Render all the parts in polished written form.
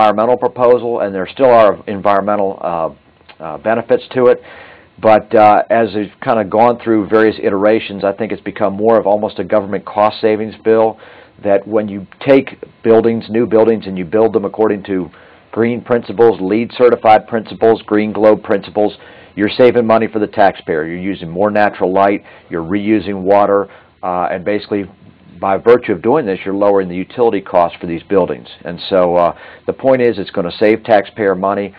environmental proposal, and there still are environmental benefits to it. But as it's kind of gone through various iterations, I think it's become more of almost a government cost savings bill, that when you take buildings, new buildings, and you build them according to green principles, LEED certified principles, Green Globe principles, you're saving money for the taxpayer. You're using more natural light, you're reusing water, and basically by virtue of doing this, you're lowering the utility costs for these buildings. And so the point is, it's going to save taxpayer money.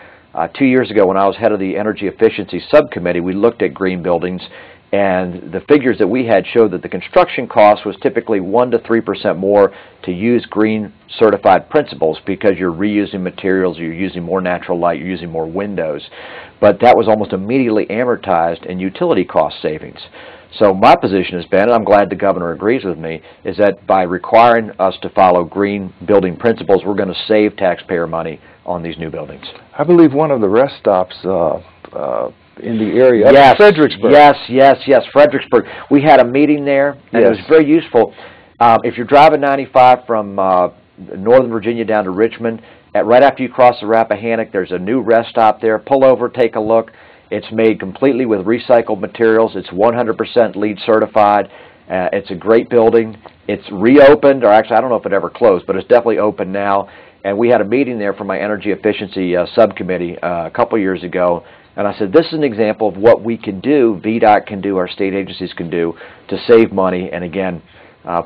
2 years ago, when I was head of the Energy Efficiency Subcommittee, we looked at green buildings, and the figures that we had showed that the construction cost was typically 1% to 3% more to use green certified principles, because you're reusing materials, you're using more natural light, you're using more windows. But that was almost immediately amortized in utility cost savings. So my position has been, and I'm glad the governor agrees with me, is that by requiring us to follow green building principles, we're going to save taxpayer money on these new buildings. I believe one of the rest stops in the area, yes, Fredericksburg. Yes, Fredericksburg. We had a meeting there, and it was very useful. If you're driving 95 from Northern Virginia down to Richmond, right after you cross the Rappahannock, there's a new rest stop there. Pull over, take a look. It's made completely with recycled materials. It's 100% LEED certified. It's a great building. It's reopened, or actually I don't know if it ever closed, but it's definitely open now. And we had a meeting there for my Energy Efficiency Subcommittee a couple years ago, and I said, this is an example of what we can do, VDOT can do, our state agencies can do, to save money and, again,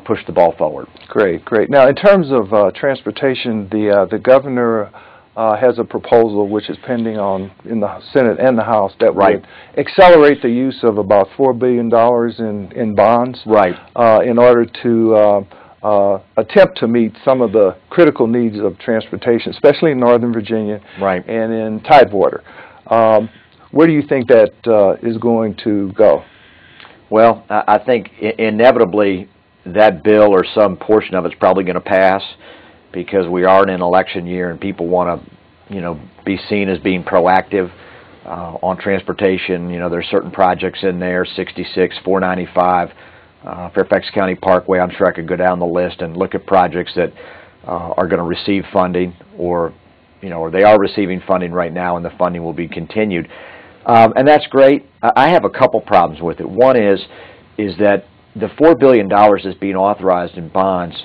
push the ball forward. Great, great. Now, in terms of transportation, the governor has a proposal which is pending in the Senate and the House that would accelerate the use of about $4 billion in bonds in order to attempt to meet some of the critical needs of transportation, especially in Northern Virginia and in Tidewater. Where do you think that is going to go? Well, I think inevitably that bill or some portion of it's probably going to pass, because we are in an election year and people want to, be seen as being proactive on transportation. There's certain projects in there, 66, 495, Fairfax County Parkway. I'm sure I could go down the list and look at projects that are going to receive funding, or they are receiving funding right now, and the funding will be continued. And that's great. I have a couple problems with it. One is that the $4 billion is being authorized in bonds.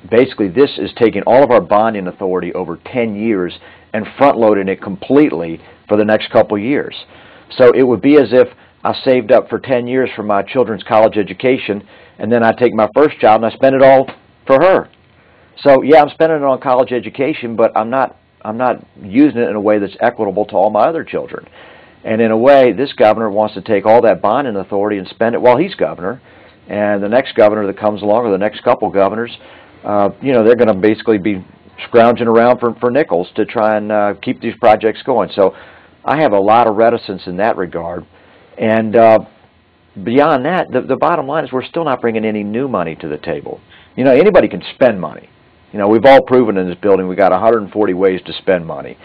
Basically, this is taking all of our bonding authority over 10 years and front-loading it completely for the next couple years. So it would be as if I saved up for 10 years for my children's college education, and then I take my first child and I spend it all for her. So yeah, I'm spending it on college education, but I'm not using it in a way that's equitable to all my other children. And in a way, this governor wants to take all that bonding authority and spend it while he's governor, and the next governor that comes along, or the next couple governors, they're going to basically be scrounging around for nickels to try and keep these projects going. So I have a lot of reticence in that regard. And beyond that, the bottom line is we're still not bringing any new money to the table. Anybody can spend money. We've all proven in this building we got 140 ways to spend money.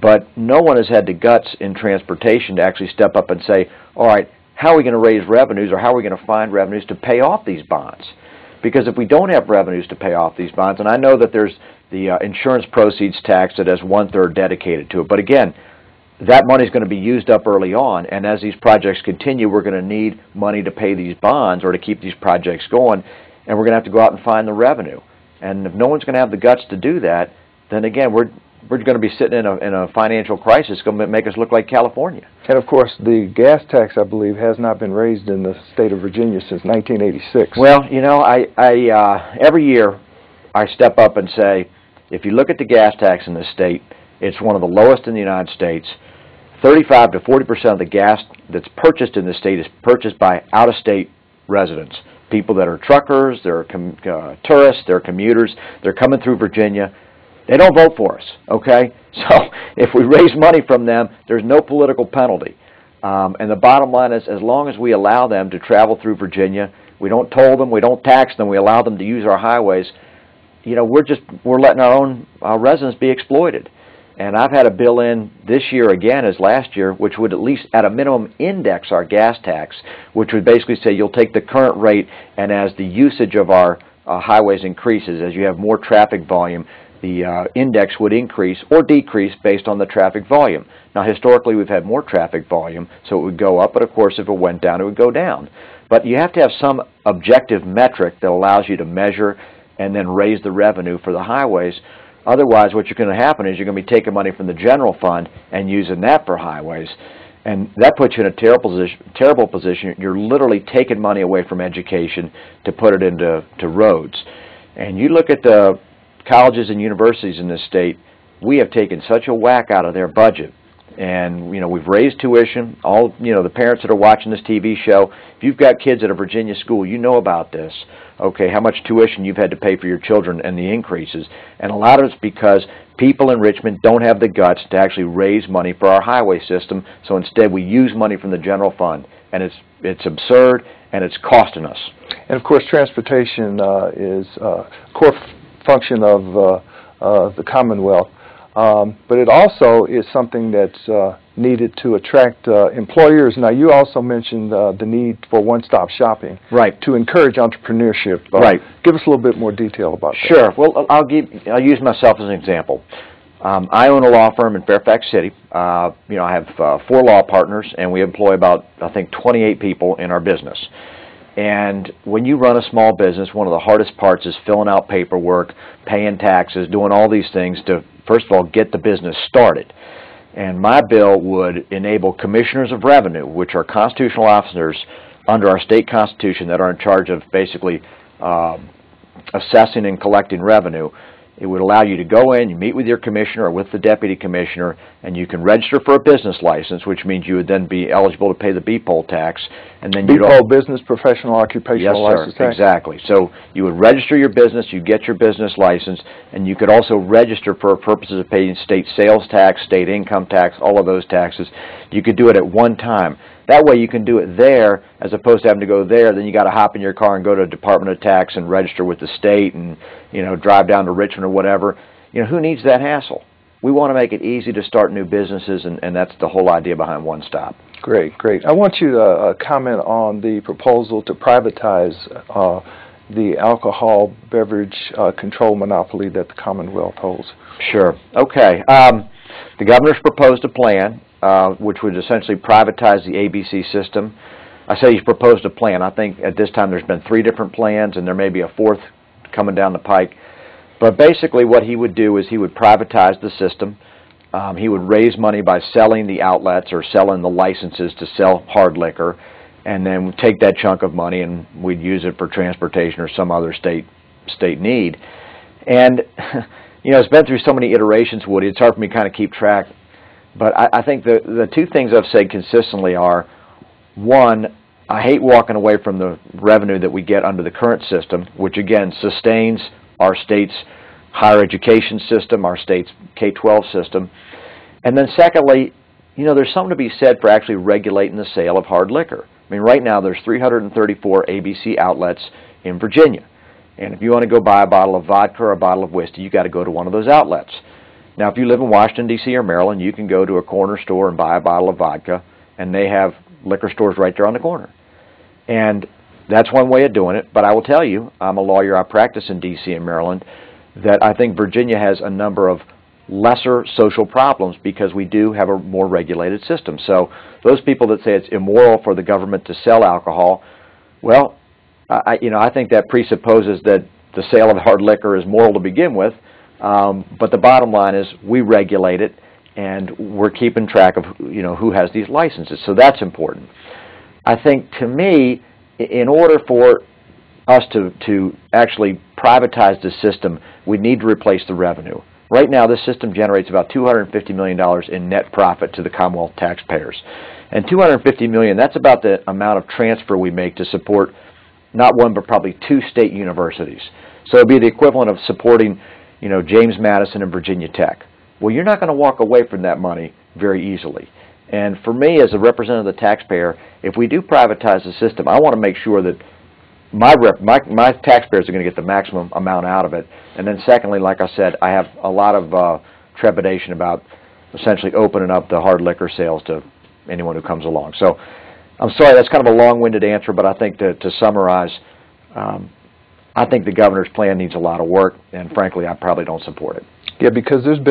But no one has had the guts in transportation to actually step up and say, all right, how are we going to raise revenues, or how are we going to find revenues to pay off these bonds? Because if we don't have revenues to pay off these bonds, and I know that there's the insurance proceeds tax that has 1/3 dedicated to it, but again, that money is going to be used up early on, and as these projects continue, we're going to need money to pay these bonds or to keep these projects going, and we're going to have to go out and find the revenue. And if no one's going to have the guts to do that, then again, we're going to be sitting in a financial crisis. It's going to make us look like California. And of course, the gas tax, I believe, has not been raised in the state of Virginia since 1986. Well, I every year I step up and say, if you look at the gas tax in this state, it's one of the lowest in the United States. 35 to 40% of the gas that's purchased in this state is purchased by out-of-state residents, people that are truckers, they're tourists, they're commuters, they're coming through Virginia. They don't vote for us, okay? So if we raise money from them, there's no political penalty. And the bottom line is, as long as we allow them to travel through Virginia, we don't toll them, we don't tax them, we allow them to use our highways, we're letting our own residents be exploited. And I've had a bill in this year again as last year, which would at least at a minimum index our gas tax, which would basically say you'll take the current rate, and as the usage of our highways increases, as you have more traffic volume, the index would increase or decrease based on the traffic volume. Now, historically, we've had more traffic volume, so it would go up, but of course, if it went down, it would go down. But you have to have some objective metric that allows you to measure and then raise the revenue for the highways. Otherwise, what you're going to happen is you're going to be taking money from the general fund and using that for highways. And that puts you in a terrible position. You're literally taking money away from education to put it into roads. And you look at the colleges and universities in this state, we have taken such a whack out of their budget. And, we've raised tuition. All, the parents that are watching this TV show, if you've got kids at a Virginia school, you know about this. Okay, how much tuition you've had to pay for your children and the increases. And a lot of it's because people in Richmond don't have the guts to actually raise money for our highway system, so instead we use money from the general fund. And it's absurd, and it's costing us. And of course, transportation is a core function of the Commonwealth. But it also is something that's needed to attract employers. Now, you also mentioned the need for one-stop shopping, right, to encourage entrepreneurship. Right. Give us a little bit more detail about that. Sure. Well, I'll use myself as an example. I own a law firm in Fairfax City. I have 4 law partners, and we employ about, I think, 28 people in our business. And when you run a small business, one of the hardest parts is filling out paperwork, paying taxes, doing all these things to, first of all, get the business started. And my bill would enable commissioners of revenue, which are constitutional officers under our state constitution that are in charge of basically assessing and collecting revenue. It would allow you to go in, you meet with your commissioner or with the deputy commissioner, and you can register for a business license, which means you would then be eligible to pay the BPOL tax. And then BPOL, Business Professional Occupational License Tax? Exactly. So you would register your business, you get your business license, and you could also register for purposes of paying state sales tax, state income tax, all of those taxes. You could do it at one time. That way you can do it there as opposed to having to go there. Then you got to hop in your car and go to Department of Tax and register with the state and, drive down to Richmond or whatever. Who needs that hassle? We want to make it easy to start new businesses, and that's the whole idea behind One Stop. Great, great. I want you to comment on the proposal to privatize the alcohol beverage control monopoly that the Commonwealth holds. Sure. Okay. The governor's proposed a plan which would essentially privatize the ABC system. I say he's proposed a plan. I think at this time there's been 3 different plans, and there may be a 4th coming down the pike. But basically what he would do is he would privatize the system. He would raise money by selling the outlets or selling the licenses to sell hard liquor, and then take that chunk of money and we'd use it for transportation or some other state need. And it's been through so many iterations, Woody, it's hard for me to kind of keep track. But I think the 2 things I've said consistently are, one, I hate walking away from the revenue that we get under the current system, which again sustains our state's higher education system, our state's K-12 system. And then secondly, there's something to be said for actually regulating the sale of hard liquor. I mean, right now there's 334 ABC outlets in Virginia. And if you want to go buy a bottle of vodka or a bottle of whiskey, you got to go to one of those outlets. Now, if you live in Washington, D.C. or Maryland, you can go to a corner store and buy a bottle of vodka, and they have liquor stores right there on the corner. And that's one way of doing it, but I will tell you, I'm a lawyer, I practice in D.C. and Maryland, that I think Virginia has a number of lesser social problems because we do have a more regulated system. So those people that say it's immoral for the government to sell alcohol, well, I think that presupposes that the sale of hard liquor is moral to begin with. But the bottom line is we regulate it, and we're keeping track of who has these licenses. So that's important. I think, to me, in order for us to actually privatize the system, we need to replace the revenue. Right now, this system generates about $250 million in net profit to the Commonwealth taxpayers. And $250 million, that's about the amount of transfer we make to support not one but probably 2 state universities. So it would be the equivalent of supporting James Madison and Virginia Tech. Well, you're not going to walk away from that money very easily. And for me, as a representative of the taxpayer, if we do privatize the system, I want to make sure that my taxpayers are going to get the maximum amount out of it. And then secondly, like I said, I have a lot of trepidation about essentially opening up the hard liquor sales to anyone who comes along. So I'm sorry, that's kind of a long-winded answer, but I think to summarize, I think the governor's plan needs a lot of work, and frankly, I probably don't support it. Yeah, because there's been